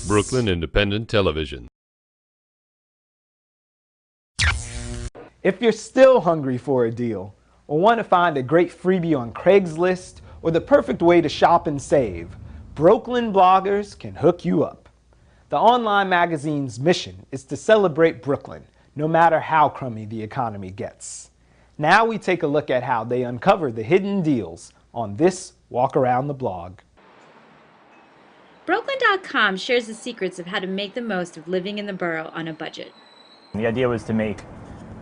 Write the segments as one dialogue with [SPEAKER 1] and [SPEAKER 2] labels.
[SPEAKER 1] Brokelyn Independent Television.
[SPEAKER 2] If you're still hungry for a deal, or want to find a great freebie on Craigslist, or the perfect way to shop and save, Brokelyn bloggers can hook you up. The online magazine's mission is to celebrate Brooklyn, no matter how crummy the economy gets. Now we take a look at how they uncover the hidden deals on this walk around the blog.
[SPEAKER 3] Brokelyn.com shares the secrets of how to make the most of living in the borough on a budget.
[SPEAKER 4] The idea was to make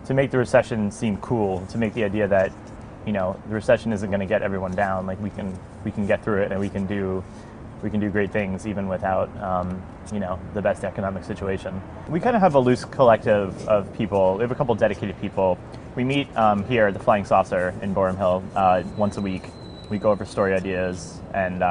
[SPEAKER 4] the recession seem cool, to make the idea that, you know, the recession isn't going to get everyone down. Like we can get through it, and we can do great things even without you know, the best economic situation. We kind of have a loose collective of people. We have a couple dedicated people. We meet here at the Flying Saucer in Boerum Hill once a week. We go over story ideas, and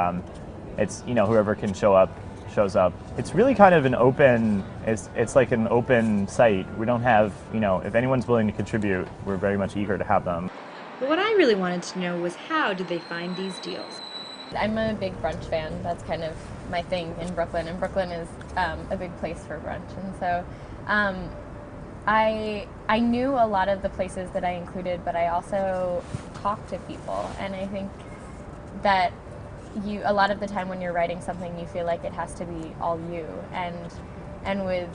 [SPEAKER 4] it's, you know, whoever can show up shows up. It's really kind of an open, it's like an open site. We don't have, you know, if anyone's willing to contribute, we're very much eager to have them.
[SPEAKER 3] But what I really wanted to know was, how did they find these deals?
[SPEAKER 5] I'm a big brunch fan. That's kind of my thing in Brooklyn, and Brooklyn is a big place for brunch. And so I knew a lot of the places that I included, but I also talked to people, and I think that a lot of the time when you're writing something, you feel like it has to be all you. And with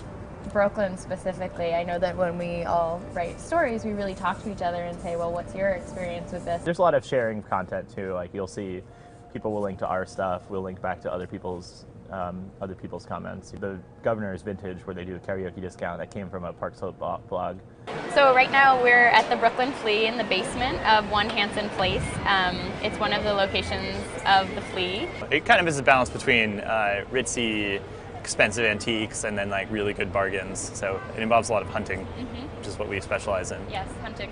[SPEAKER 5] Brokelyn specifically, I know that when we all write stories, we really talk to each other and say, well, what's your experience with this?
[SPEAKER 4] There's a lot of sharing of content too. Like you'll see people will link to our stuff, we'll link back to other people's comments. The Governor's Vintage, where they do a karaoke discount, that came from a Park Slope blog.
[SPEAKER 5] So right now we're at the Brokelyn Flea in the basement of 1 Hanson Place. It's one of the locations of the Flea.
[SPEAKER 6] It kind of is a balance between ritzy, expensive antiques and then like really good bargains. So it involves a lot of hunting, which is what we specialize in.
[SPEAKER 5] Yes, hunting.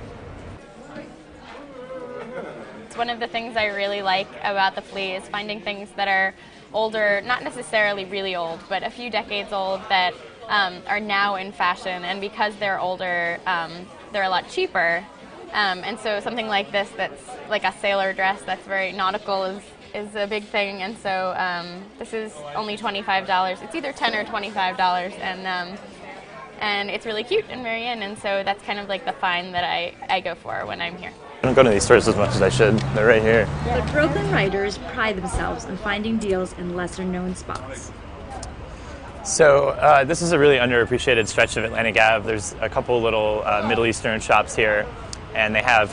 [SPEAKER 5] It's one of the things I really like about the Flea is finding things that are older, not necessarily really old, but a few decades old that are now in fashion, and because they're older, they're a lot cheaper. And so something like this that's like a sailor dress that's very nautical is a big thing, and so this is only $25. It's either $10 or $25, and it's really cute and very in, and so that's kind of like the find that I go for when I'm here.
[SPEAKER 6] I don't go to these stores as much as I should. They're right here.
[SPEAKER 3] But Brokelyn writers pride themselves on finding deals in lesser-known spots.
[SPEAKER 6] So this is a really underappreciated stretch of Atlantic Ave. There's a couple little Middle Eastern shops here, and they have,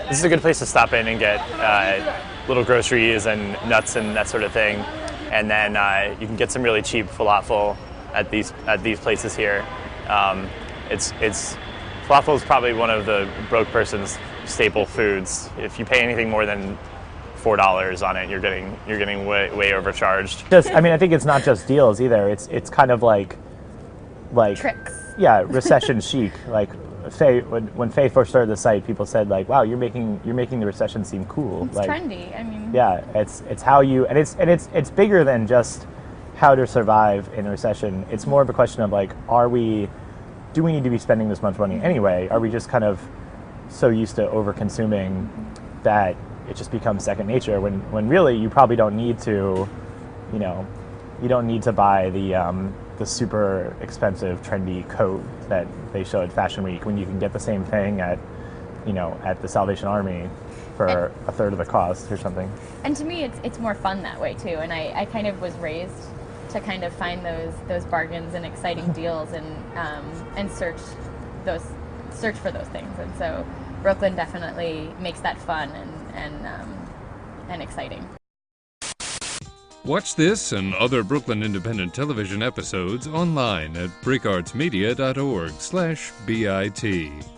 [SPEAKER 6] this is a good place to stop in and get little groceries and nuts and that sort of thing. And then you can get some really cheap falafel at these places here. Falafel is probably one of the broke person's staple foods. If you pay anything more than $4 on it, you're getting way overcharged.
[SPEAKER 4] I mean, I think it's not just deals either. It's kind of like
[SPEAKER 5] Tricks.
[SPEAKER 4] Yeah, recession chic. Like Faye, when Faye first started the site, people said like, "Wow, you're making the recession seem cool."
[SPEAKER 5] It's
[SPEAKER 4] like,
[SPEAKER 5] trendy. I mean,
[SPEAKER 4] yeah, it's how you, and it's bigger than just how to survive in a recession. It's more of a question of like, do we need to be spending this much money anyway? Are we just kind of so used to over-consuming that it just becomes second nature, when really you probably don't need to, you know, you don't need to buy the super expensive trendy coat that they show at Fashion Week, when you can get the same thing at, you know, at the Salvation Army for a third of the cost or something.
[SPEAKER 5] And to me, it's more fun that way too. And I kind of was raised to kind of find those bargains and exciting deals and search for those things. And so Brokelyn definitely makes that fun and exciting.
[SPEAKER 1] Watch this and other Brokelyn Independent Television episodes online at breakartsmedia.org/BIT.